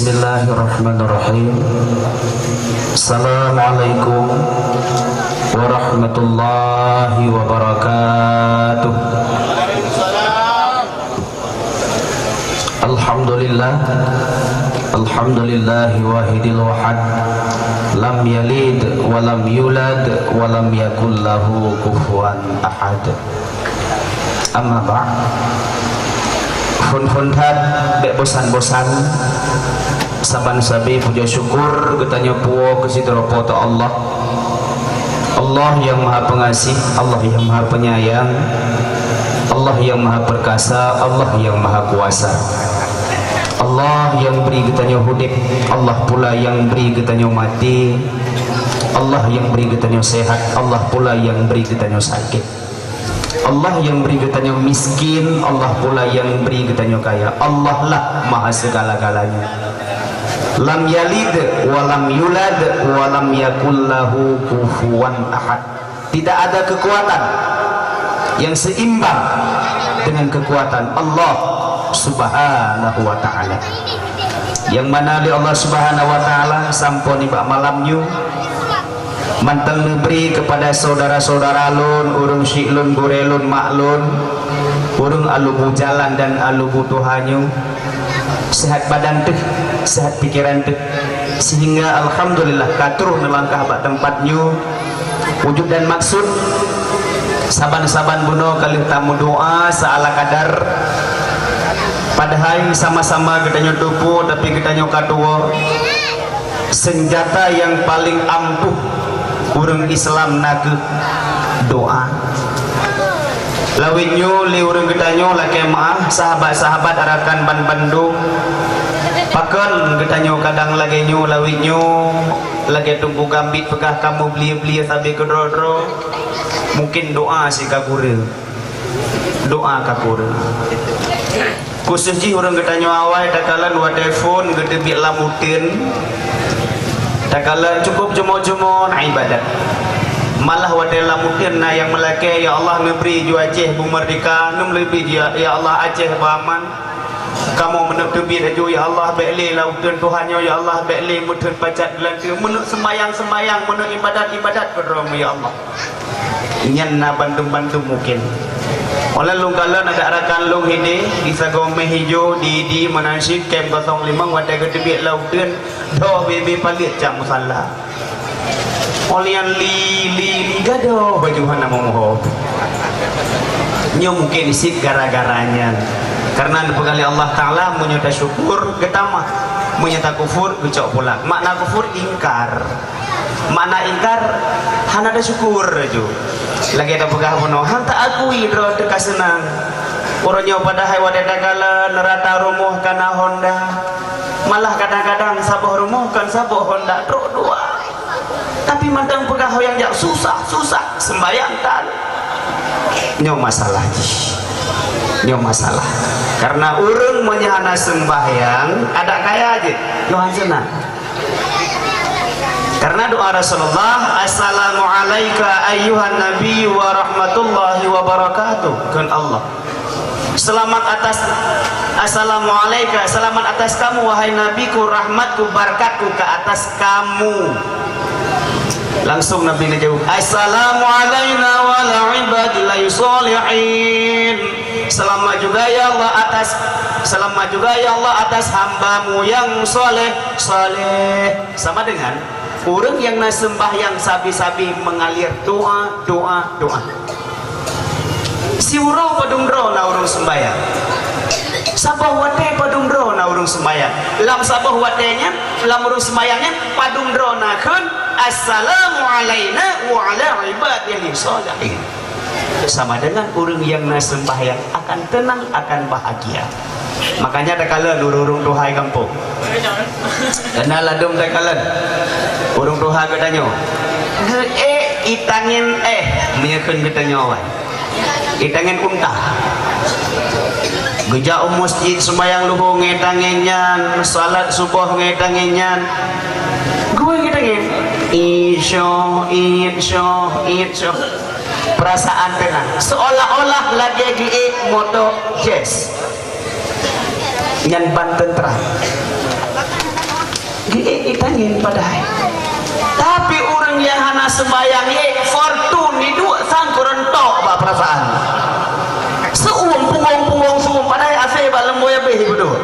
Bismillahirrahmanirrahim. Assalamualaikum warahmatullahi wabarakatuh. Alhamdulillah, alhamdulillahi wahidil wahad, lam yalid walam yulad walam yakul lahu kufuwan ahad. Amma ba'd. Hun-hunhat bek bosan-bosan saban sabi puja syukur getanya puo ke situ poto Allah. Allah yang maha pengasih, Allah yang maha penyayang, Allah yang maha perkasa, Allah yang maha kuasa. Allah yang beri getanya hidup, Allah pula yang beri getanya mati. Allah yang beri getanya sehat, Allah pula yang beri getanya sakit. Allah yang beri getanya miskin, Allah pula yang beri getanya kaya. Allah lah maha segala-galanya. Lam yalid walam yulad walam yakul lahu kufuwan ahad. Tidak ada kekuatan yang seimbang dengan kekuatan Allah Subhanahu wa ta'ala, yang mana di Allah Subhanahu wa ta'ala sampun ibak malamnya mantang memberi kepada saudara-saudara lun, urung syiklun, gurelun, maklun, urung alubu jalan dan alubu Tuhannya, sehat badan tuh, sehat pikiran tuh, sehingga alhamdulillah katuruh melangkah bak tempatnya wujud dan maksud saban-saban buno kali tamu doa seala kadar. Padahal sama-sama getanya dupu tapi getanya katua, senjata yang paling ampuh urang Islam naga doa. Lawinyo li urang getanyo laki maah sahabat-sahabat arakan ban Bandung pakan getanyo kadang lagi nyo lawinyo lagi tunggu gambit pegah kamu beli-beli sampai kedro-dro mungkin doa si kakure, doa kakure khusus ji urang getanyo awal takalan wa telefon gede bi lamutin takalan cukup jemo-jemo ibadat malah wadela mungkin na yang melake ya Allah memberi ju Aceh bu merdeka nem lebih dia ya Allah Aceh baman kamu menep tebit aju ya Allah bekle lautan Tuhannya ya Allah bekle mutun pacat belanda menuk sembayang menuk ibadat keromu ya Allah nyanna Bandung mungkin oleh lungkalan ada arakan lung ini di Sagome hijau di Manasik kem 05 wadah gedebik lautan do bebe palit jam musalla olian li gado baju hana momoho nyo mungkin isik gara-garanya karena dipekali Allah Ta'ala menyata syukur getama menyata kufur gecok pula. Makna kufur ingkar, makna ingkar hana ada syukur aja lagi ada pegah mono hanta akui dro teka senang orangnya pada hai wadah dagala nerata rumuh kana Honda malah kadang-kadang saboh rumuh kan saboh Honda dro dua tapi mantang pegah yang jak susah sembayang kan nyo masalah nyo masalah karena urang menyana sembahyang ada kaya aja nyo senang karena doa Rasulullah assalamu alayka ayyuhan nabi wa rahmatullahi wa barakatuh kan Allah selamat atas assalamualaikum selamat atas kamu wahai nabiku rahmatku barakatku ke atas kamu langsung Nabi ngejauh assalamu alayna wa ala ibadillahi sholihin selamat juga ya Allah atas hambamu yang soleh sama dengan orang yang nasembah yang sabi-sabi mengalir doa si urang padungdro na urang sembahyang sabah wate padungdro na urang sembahyang lam sabah watenya lam urang sembahyangnya padungdro na keun assalamu alayna wa ala ibadillahi sholihin sama dengan urang yang nasembahyang akan tenang akan bahagia. Makanya ada kala urung tuhai kampung kenal ladum tak kala urung tuha katanya itangin menyekan katanya awal itangin unta geja masjid sembahyang luhur ngetanginnya salat subuh ngetanginnya gue ngetangin insya perasaan tenang seolah-olah lagi di moto jazz nyan ban tentram Itangin padahal. Tapi orang yang hana sembayang fortune itu sangkur entok apa perasaan. Seuang punggung semua padahal asal balam boya behi bodoh.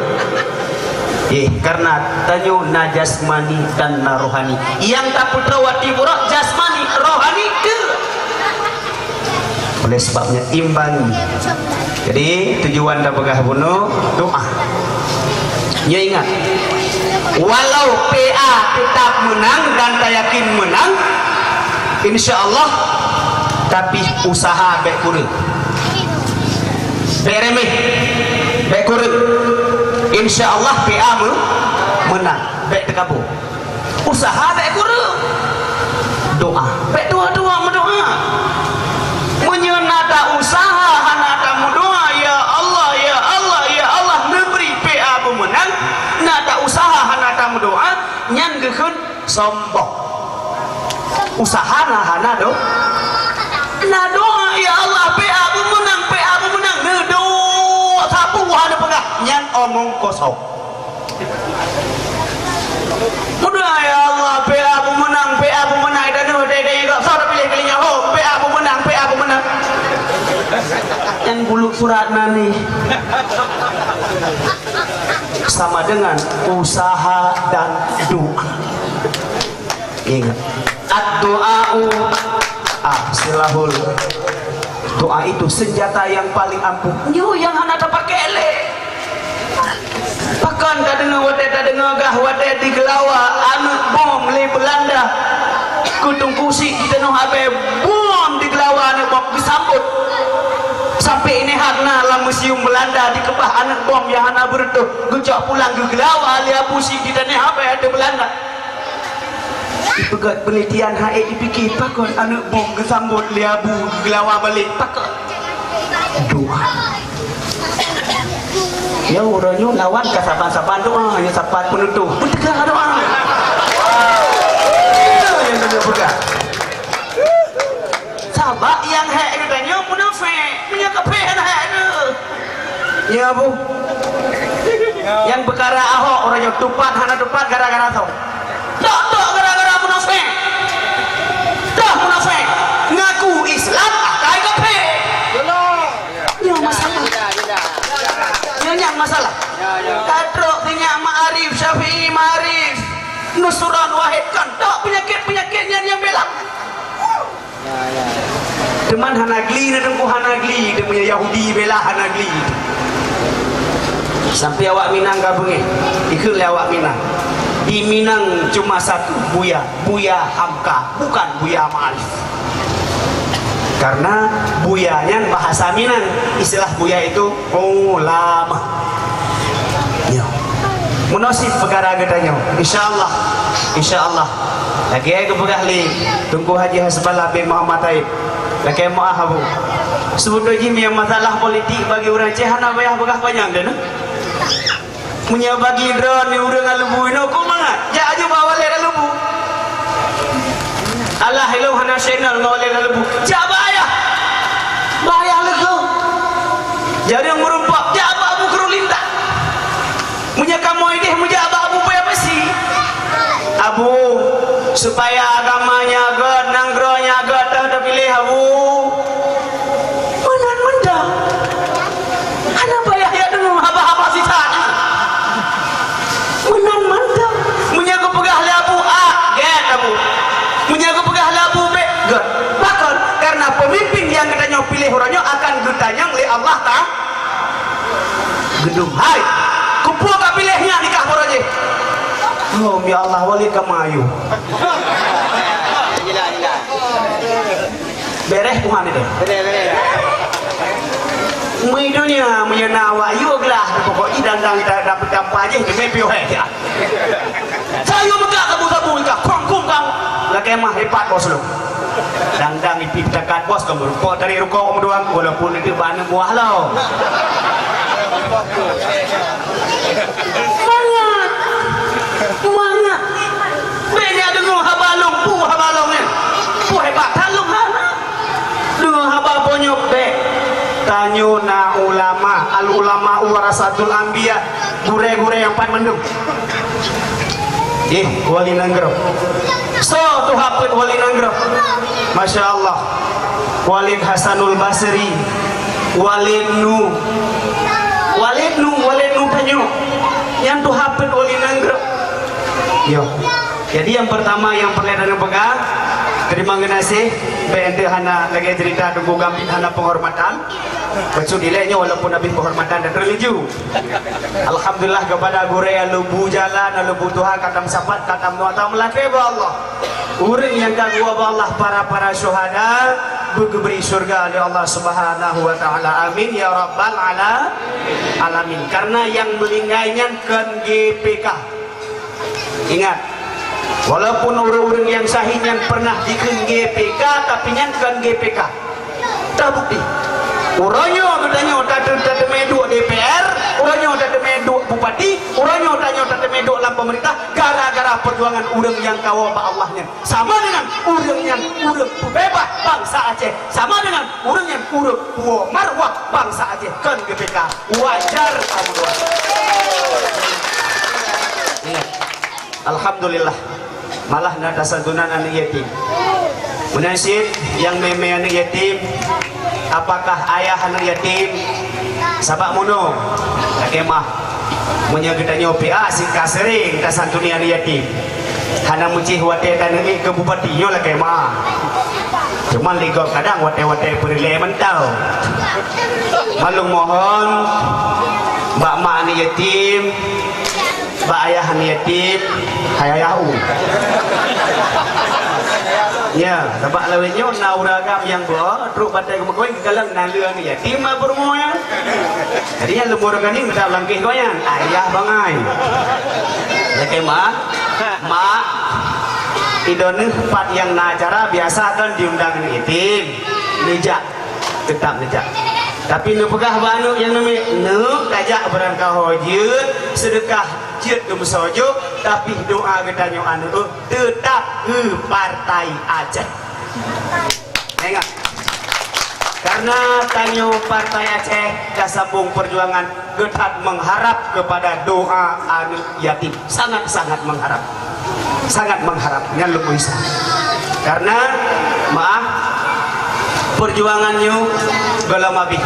Karena tanyo na jasmani dan na rohani. Yang tak putrawati burak jasmani, rohani ke. Oleh sebabnya imbangi. Jadi tujuan dah pegah bunuh doa. Ya ingat, walau PA tetap menang dan tak yakin menang, insya Allah, tapi usaha baik kurang, baik remeh, baik kurang, insya Allah PA menang, baik terkabul. Usaha baik kurang, doa, baik doa mendoa, menyenada usaha hanada mendoa. Ya Allah, ya Allah, ya Allah, memberi PA pemenang. Nada usaha hanada mendoa nyan gekeun sombong. Usaha hana doa. Na doa ya Allah PA pemenang doa sapu hana pegah nyan omong kosong. Mudah ya Allah PA pemenang dan udah sore pilih kalinya PA pemenang yang buluk surat nani sama dengan usaha dan doa. Ingat, ad-doa'u silahul. Doa itu senjata yang paling ampuh. Nyu yang hana dapat kele. Pakan tak dengar gah wadah di Gelawa anak bom le Belanda. Kutung kusik kita noh abe bom di Gelawa anak bom disambut. Sampai ini harna lah museum Belanda di kebah anak bom yang anak bertuh gejak pulang ke Gelawa lihat pusing kita ni apa ada Belanda. Ipegat penelitian HE dipikir pakon anak bom kesambut lihat bu Gelawa balik pakon doa. Ya orangnya lawan ke saban-saban doa hanya saban penutup bertegak doa. Yang kena pegang sabak yang hek katanya munafik punya kepehan hek tu. Ya bu. Yang perkara Ahok orangnya tupat hana tupat gara-gara tau. Tak gara-gara munafik. Dah munafik. Ngaku Islam akai kepe. Yang masalah. Yang masalah. Kadrok punya Ma'arif Syafi'i Ma'arif Nusran Wahid kan tak penyakit-penyakitnya yang belak. Teman hanagli dan dengku hanagli dia punya Yahudi bela hanagli. Sampai awak Minang gabungin ikut awak Minang. Di Minang cuma satu Buya Hamka, bukan Buya Ma'arif. Karena buyanya bahasa Minang, istilah buya itu ulama. Ya. Munosib perkara katanya. Insyaallah. Lagi aku pegah li tunggu Haji Hasbullah bin Muhammad Taib. Lagi maaf bu. Sebetulnya yang masalah politik bagi orang Cihana bayar pegah panjang dah. Punya bagi drone ni urang alubu no ko mangat. Ja aja bawa le alubu. Allah hello hana channel ngoleh alubu. Ja bayar lego. Jadi yang merumpak ja abu kerulinta. Punya kamu ini muja abu payah besi. Abu supaya agamanya agak nanggronya agak tak pilih abu. Menan menda. Hana bayar ya dengan haba-haba sisanya. Menan menda. Punya kepegah labu get abu. Punya kepegah labu get. Bahkan karena pemimpin yang katanya pilih orangnya akan ditanya oleh Allah tak. Gedung hai. Kumpul tak pilihnya nikah orangnya. Oh ya Allah wali kamayu. Beres Tuhan itu. Beres. Dunia menyenawa yuglah pokoknya dandang kita dapat dampak aja demi piohe ya. Saya buka kamu ikah kongkong kamu. Lagi mah hebat bos lu. Dandang ipip dekat bos kamu rukuk dari rukuk kamu doang walaupun itu bahan buah lo. Semangat. Banyak dengar habalong habalongnya. Pu hebat talung hana. Dengar habal bonyok dek. Tanyuna ulama, al ulama warasatul anbiya, gure-gure yang pan mendung. Wali Nanggro. So tu hafid Wali Nanggro. Masya Allah. Walid Hasanul Basri, Walid Nu Tanyo. Yang tu hafid Wali Nanggro. Yo. Jadi yang pertama yang perlu pegang. Terima kasih. BND hana lagi cerita tunggu gambit hana penghormatan. Bacu nilainya walaupun habis penghormatan dan religi. Alhamdulillah kepada gure yang lubu jalan, lubu Tuhan katam sapat, katam nuata melake ba Allah. Urang yang kagua ba Allah para syuhada beri surga oleh Allah Subhanahu wa taala. Amin ya rabbal alamin. Karena yang melingainya kan GPK. Ingat, walaupun orang-orang yang sahih yang pernah diken GPK tapi yang kan GPK terbukti. Orangnya katanya tak meduk DPR, orangnya tak meduk bupati, orangnya tak meduk dalam pemerintah gara-gara perjuangan orang yang kawa ba Allahnya. Sama dengan orang yang urut bebas bangsa Aceh, sama dengan orang yang urut buah marwah bangsa Aceh kan GPK. Wajar kamu doa. Alhamdulillah. Malah nada santunan anak yatim. Munasib yang meme anak yatim. Apakah ayah anak yatim? Sabak muno. Kemah. Munya kita nyopi asik kasering ta santuni anak yatim. Hana mucih wate tanah ke bupati nyo lah kemah. Cuma ligo kadang wate-wate perile mentau. Malung mohon mbak mak anak yatim, mbak ayah anak yatim, hayayahu. Ya, sebab lawetnya nauragam yang bo, truk batai kemukuin kegalang nalur ni ya, timah bermoya. Jadi yang lemur kan ini tak langkih koyan, ayah bangai. Lagi mak, idone part yang nacara biasa kan diundang ni yatim, nejak, tetap nejak. Tapi nu pegah banu yang namanya nu kajak berangkah hojud, sedekah jid dumsojo, tapi doa gedanyo anu tetap ke partai Aceh. Ingat, karena tanyo partai Aceh kasabung perjuangan getat mengharap kepada doa anu yatim, sangat mengharap, yang lebih bisa. Karena maaf perjuangannya gelamabi,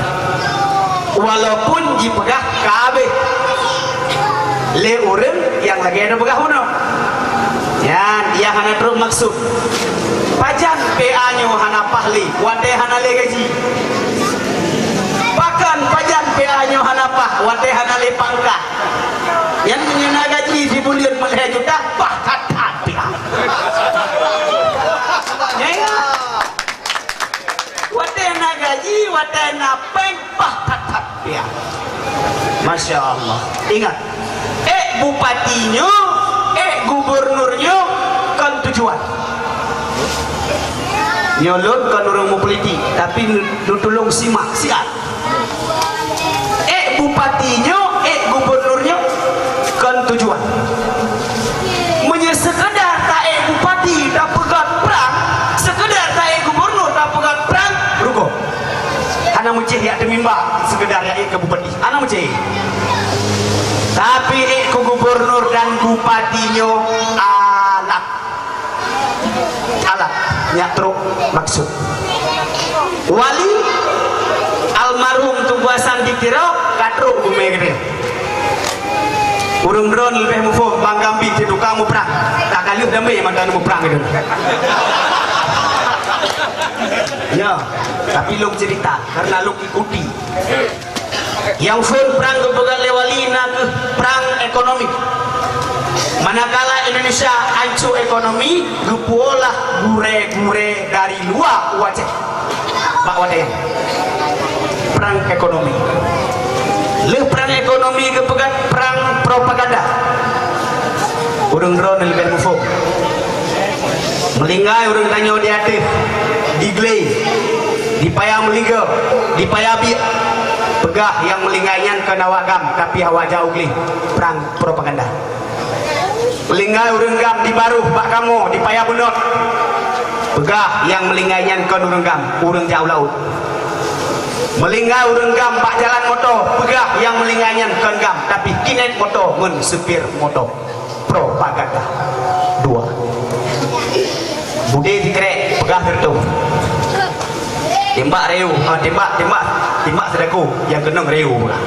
walaupun dipegah kabeh le urang yang lagi ada pegah uno. Ya, dia hana terus maksud. Pajak PA nya hana pahli, wate hana le gaji. Bahkan pajak PA nya hana pah, wate hana le pangkat. Yang punya gaji di bulan meleh juta, bahkan PA. Ya. Wate hana gaji, wate hana peng, bahkan PA. Masya Allah. Ingat. Bupatinya, gubernurnya kan tujuan. Nyolot kan orang mau politik, tapi tolong simak siat. Bupatinya, gubernurnya kan tujuan. Menyesekadar tak bupati tak pegat perang, sekedar tak gubernur tak pegat perang, rugo. Anak mucih ya demimba, sekedar ya ke bupati. Anak mucih. Tapi ke gubernur dan bupatinya alat nyatruk maksud wali almarhum tubuasan dikira katruk bumegre urung drone lebih mufo banggambi itu kamu perang tak kaluh damai mantan mu perang itu ya tapi lu cerita karena lu ikuti yang full perang kepegang lewali nak perang ekonomi. Manakala Indonesia hancur ekonomi, gepuolah gure-gure dari luar Aceh. Pak Wadeng. Perang ekonomi. Le perang ekonomi kepegang perang propaganda. Urang drone lebih mufo. Melinggai urang tanyo di atas, diglay, dipayah meliga, dipayah bi. Pegah yang melingainya ke nawagam tapi awak jauh gli perang propaganda. Melinggai urang gam di baru bak kamu di payah bunot. Pegah yang melingainya ke urang gam urang jauh laut. Melinggai urang gam bak jalan motor, pegah yang melingainya ke gam tapi kinet motor men supir motor. propaganda. Dua, bude dikrek pegah tertu tembak reu, tembak sedaku yang kena reu pula.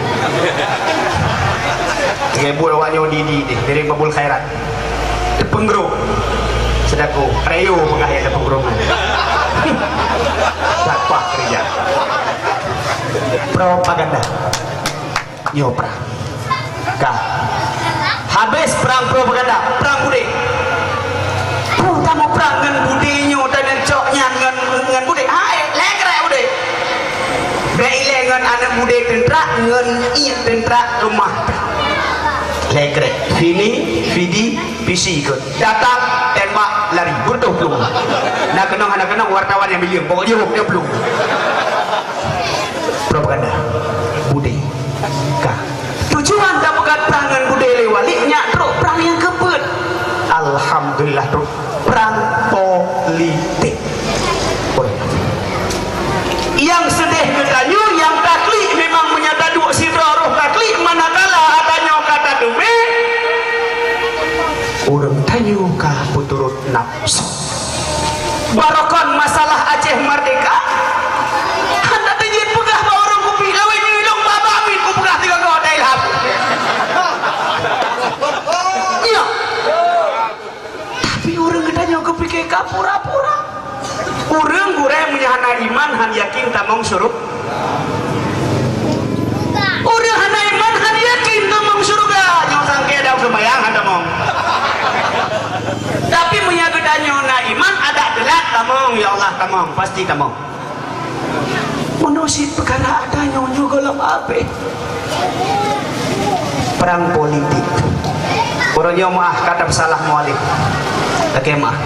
Ngebul awaknya di dari babul khairat penggru sedaku reu pegah yang penggerungan. Apa kerja propaganda nyopra kah habis perang propaganda, perang bude. Kamu perang dengan budenya dan coknya dengan bude. Hai, lekrek bude. Beile dengan anak bude tentera dengan iya tentera rumah. Lekrek. Vidi, PC ikut. Datang, tembak, lari. Butuh pelung. Nak kenang wartawan yang bilion. Pokoknya dia pelung. Propaganda. Bude. Kah. Tujuan tak bukan perang dengan bude lewaliknya. Teruk perang yang kebut. Alhamdulillah teruk. Perang politik. Yang sedih katanya, yang taklik memang menyata dua sidra roh taklik, manakala adanya kata demi orang tanya kah puturut nafsu. Barokan masalah Aceh Merdeka hendak dijin pegah bawa orang kupi lawan nyilong baba amin ku pegah tiga kau ada ilham. Iya. Tapi orang katanya kepikir pura-pura. Orang gureh menyahana iman han yakin tamong suruh. Orang hana iman han yakin tamong surga. Nyong sangke dah sembayang ada mong. Tapi menyagedannya na iman ada delat tamong ya Allah tamong pasti tamong. Menusit perkara adanya juga apa? Perang politik. Orangnya maaf kata salah mualif. Takemah.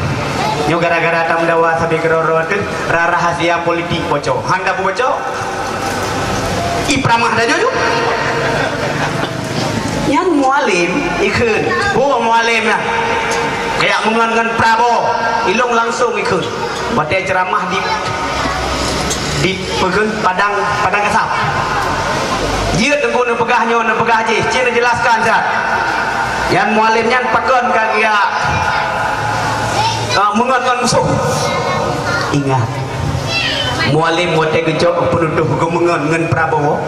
Nyo gara-gara tam dawa sabi keroro tu rahasia politik bocor. Handa bocor. Ipramah dah jojo. Yang mualim ikut. Oh mualim lah. Kayak mengangan Prabowo, ilung langsung ikut. Batai ceramah di pegun padang kasap. Dia tengku nak pegahnya nak pegah je. Cina jelaskan sah. Yang mualimnya pegun kagak. Mengatkan musuh. Ingat mualim wate gejok penutuh gemengan dengan Prabowo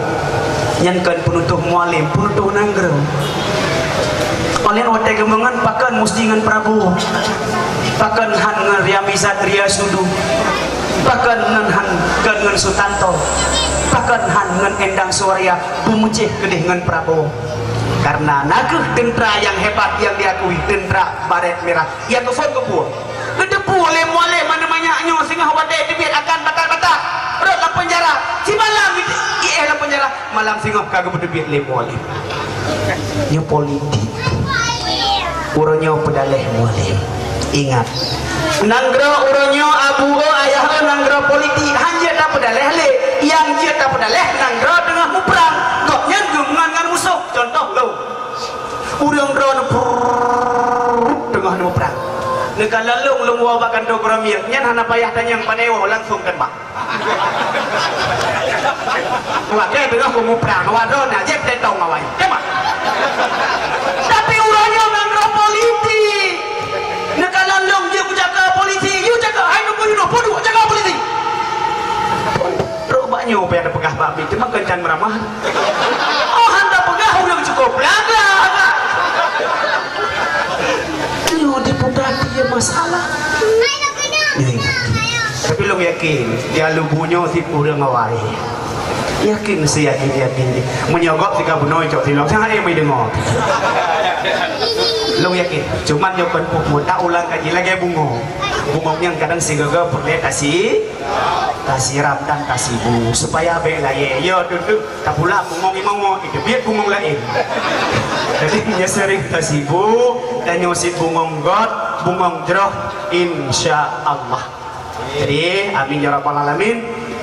nyankan penutuh mualim penutuh nanggro oleh wate gemengan pakan mesti dengan Prabowo pakan han dengan Riami Satria Sudu pakan dengan Sutanto pakan han dengan Endang Surya bumucih kedih dengan Prabowo karena naguh tentera yang hebat yang diakui tentera baret merah ia kefon kepuh kedepu oleh mualif mana banyaknya sehingga wadai dibit akan batal-batal perut dalam penjara si malam dalam penjara malam sehingga kagak berdebit oleh mualif nya politik urangnya pedaleh mualif ingat nanggro urangnya abu ayah nanggro politik hanya tak pedaleh le yang dia tak pedaleh nanggro tengah muperang koknya dengan musuh contoh lo urang ron tengah muperang Neka lalung wawakan do gramir nyan hana payah tanyang panewo langsung tembak. Wakai tengah kumu perang wadona jep tetong awai. Tembak. Tapi urangnya nangro politik. Neka lalung dia ku jaga polisi, you jaga ai nu kuino podu jaga polisi. Robaknya apa ada pegah babi itu mah kencan meramah. Oh handa pegah udah cukup laga. Diputati ya masalah. Tapi lo yakin dia lubunya si pura ngawai. Yakin sih yakin menyogok si kabunoi cok silong sangat yangไม่dengar. Lo yakin cuman nyokan puput tak ulang kaji lagi bungong yang kadang si gagal perlu kasih ramdan kasih bu supaya bela yo duduk tak pula bungong imong itu biar bungong lain. Jadi dia sering kasih bu dan nyosit bungong god bungong jeroh insya Allah. Jadi amin ya rabbal alamin.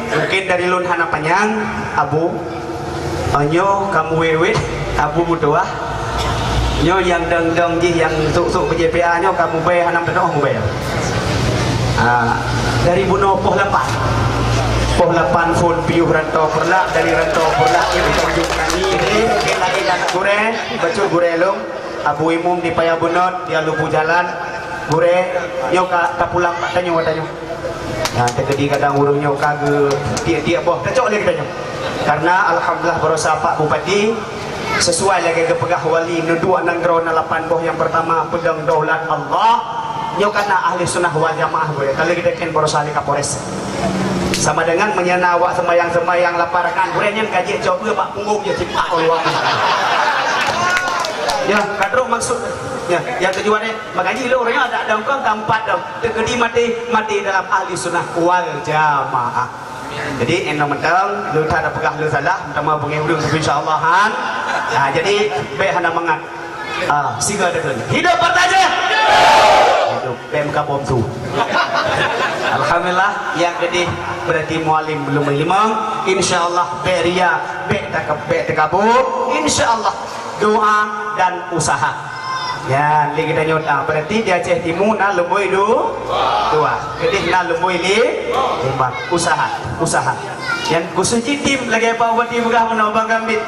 Mungkin dari lun hana panjang abu onyo kamu wewe abu butuah nyo yang deng ji yang suk BJPA nyo kamu bayar hanam penuh kamu bayar. Dari buno poh 8 phone piuh rantau perlak dari rantau perlak ini tunjuk kami ini kita ilan gure bacul gure long Abu Imum di Payabunot dia lubu jalan gure nyo ka pulang pak tanyo katanya. Nah, terjadi kadang urungnya kage dia boh kacau dia katanya. Karena alhamdulillah berusaha Pak Bupati sesuai lagi ke pegah wali nedua nanggro na 8 boh yang pertama pedang daulat Allah nyo kana ahli sunnah wal jamaah boleh. Kalau kita ken berusaha di Kapolres. Sama dengan menyenawak sembayang laparkan boleh nyen kaji coba Pak punggung je cipak Allah. Ya, kadro maksud ya, yang tujuan ni mengaji lu orangnya ada engkau tempat dah terkedi mati dalam ahli sunnah wal jamaah. Jadi eno mentang lu tak ada pegah lu salah pertama bunyi urung insyaallah han. Nah, jadi baik hana mangat. Siga dah hidup partai hidup PMK bom tu. Alhamdulillah yang jadi berarti mualim belum limang insyaallah beria be takabur insyaallah doa dan usaha. Ya, li kita nyota berarti di Aceh Timur na lembui dua. Jadi na lembui lima usaha. Yang khusus tim lagi apa buat di begah menobang gambit.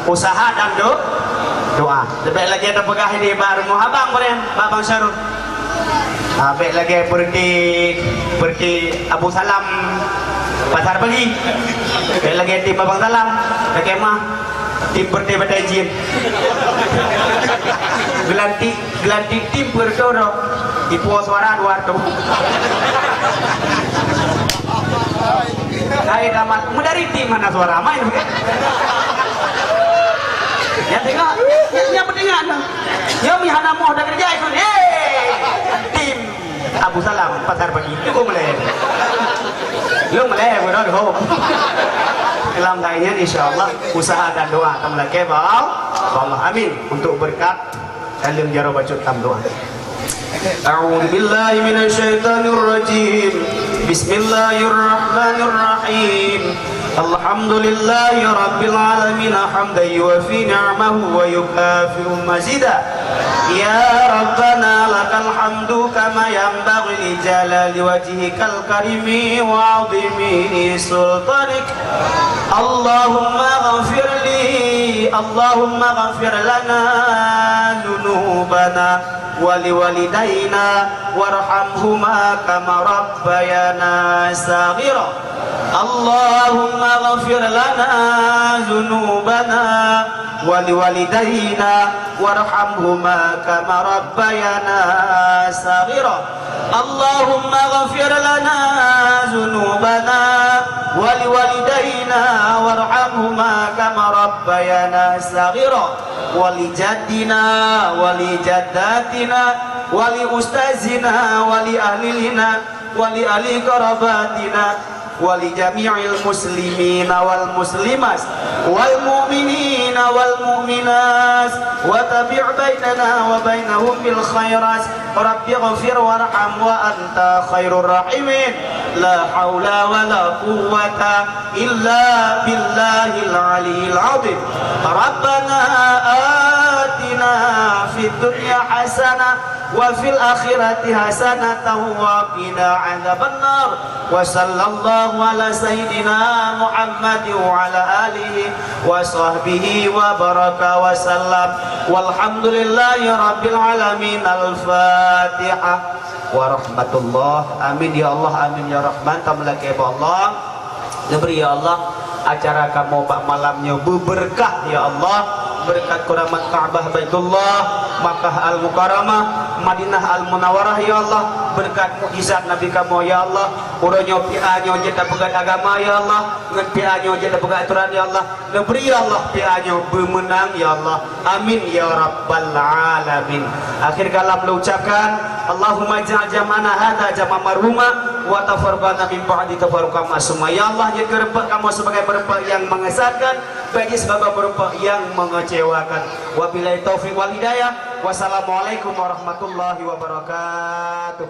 Usaha dan doa. Lebih lagi ada pegah ini baru muhabang beren, Babang Syarul. Lebih lagi pergi Abu Salam Pasar Pagi. Lebih lagi tim Babang Salam, lagi mah tim perti badai jin. Gelanti tim berdoro di puas suara dua tu. Saya damat dari tim mana suara main bukan? Ya tengok, ya pendengar. Ya mihana mau dah kerja itu. Tim Abu Salam Pasar Pagi. Itu mulai. Lu mulai benar hope. Dalam lainnya insyaallah usaha dan doa akan lagi Allah amin untuk berkat dalam jaro baca doa. A'udzu billahi minasyaitonir rajim. Bismillahirrahmanirrahim. Alhamdulillahi rabbil alamin hamdan yuwafi ni'amahu wa yukafi'u mazida. Ya Rabbana lakal hamdu kama yanbaghi li jalali wajhikal karimi wa 'azimi sultanik. Allahumma ghafir lana dhunubana wa liwalidayna warhamhuma kama rabbayana saghira. Allahumma ghafir lana dhunubana wa liwalidayna warhamhuma kama rabbayana saghira. Allahumma ghafir lana dhunubana wa liwalidayna warhamhuma kama rabbayana saghira. Wali jaddina wali jaddatina wali ustazina wali ahlilina wali ahli karabatina wali jami'il muslimina wal muslimas wal mu'minina wal mu'minas wa tabi' bainana wa bainahum bil khairat. Rabbi ghafir warham wa anta khairur rahimin. La haula wa la quwwata illa billahil aliyil azim. Rabbana atina fid dunya hasanah wa fil akhirati hasanatan wa qina adzabannar. Wa sallallahu ala sayyidina Muhammad wa ala alihi wa sahbihi wa baraka wa sallam. Walhamdulillahi rabbil alamin. Al-Fatihah wa rahmatullah. Amin ya Allah, amin ya Rahman. Tamlaki ya Allah. Diberi ya Allah acara kamu pak malamnya berberkah ya Allah. Berkat keramat Ka'bah Baitullah, Makkah Al-Mukarramah, Madinah Al-Munawwarah ya Allah. Berkat mukjizat Nabi kamu ya Allah. Uronyo pianyo jeda pegat agama ya Allah. Ngan pianyo jeda pegat aturan ya Allah. Neberi ya Allah pianyo bermenang ya Allah. Amin ya rabbal alamin. Akhir kalam ucapkan Allahumma ja'al jamana hadza jama' marhuma wa tafarraqna min ba'di tafarruqan masuma. Ya Allah, jadikan kamu sebagai berempat yang mengesatkan, bagi sebagai berempat yang mengecewakan. Wabillahi taufiq wal hidayah. Wassalamualaikum warahmatullahi wabarakatuh.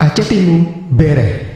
Aceh Timur beres.